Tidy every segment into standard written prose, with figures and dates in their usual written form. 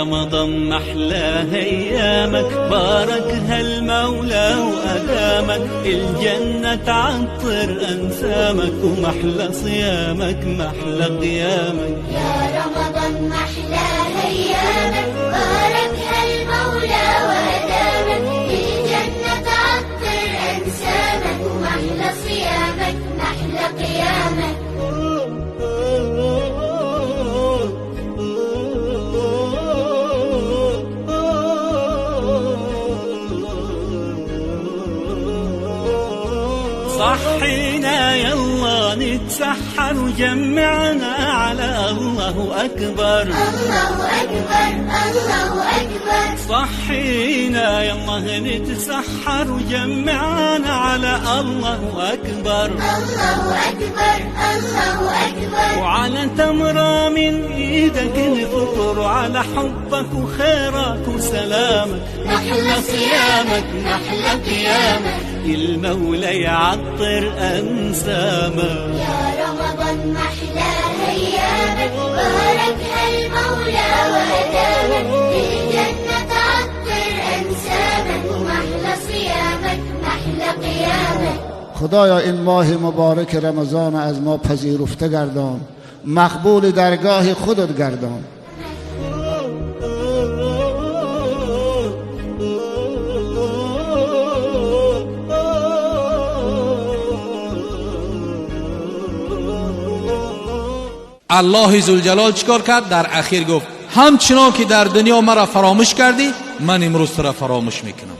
رمضان محلى ايامك، باركها المولى وادامك، الجنة تعطر انسامك، ومحلى صيامك محلى قيامك. يا رمضان محلى ايامك، باركها المولى وادامك، الجنة تعطر انسامك، ومحلى صيامك محلى قيامك. صحينا يلا نتسحر وجمعنا على الله أكبر. الله أكبر الله أكبر. صحينا يلا نتسحر وجمعنا على الله أكبر. الله أكبر الله أكبر. وعلى تمرة من إيدك نفطر، وعلى حبك وخيرك وسلامك محلى صيامك محلى قيامك. المولى يعطر أنسامك. يا رمضان محلى أيامك، باركها المولى وأدامك، الجنة تعطر أنسامك، ومحلى صيامك محلى قيامك. خدایا این ماه مبارک رمضان از ما پذیرفته گردان، مقبول درگاه خودت گردان. الله ذوالجلال چیکار کرد؟ در اخیر گفت همچنان که در دنیا مرا فراموش کردی، من امروز تو را فراموش میکنم.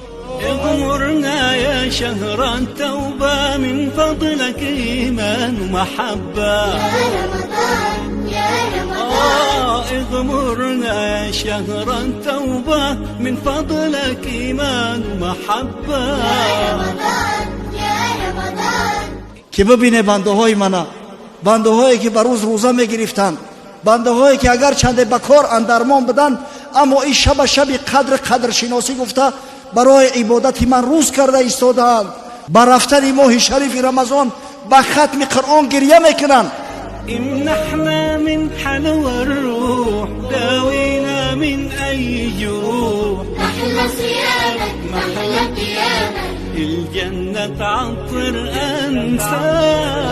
اغمرنا يا شهر التوبة من فضلك إيمان ومحبة. يا رمضان يا رمضان. اغمرنا يا شهر التوبة من فضلك إيمان ومحبة. يا رمضان يا رمضان. که ببینه بنده های منو، بنده هایی که بر روز روزه میگرفتند، بنده هایی که اگر چند بکار اندرمان بدن، اما این شب قدر شناسی گفته برای عبادت من روز کرده ایستادند. بر رفتن ماه شریف رمضان به ختم قرآن گریه میکنند. امنحنا من حلوى الروح، داوينا من أي جروح، محلى صيامك محلى قيامك. الجنة تعطر أنسامك.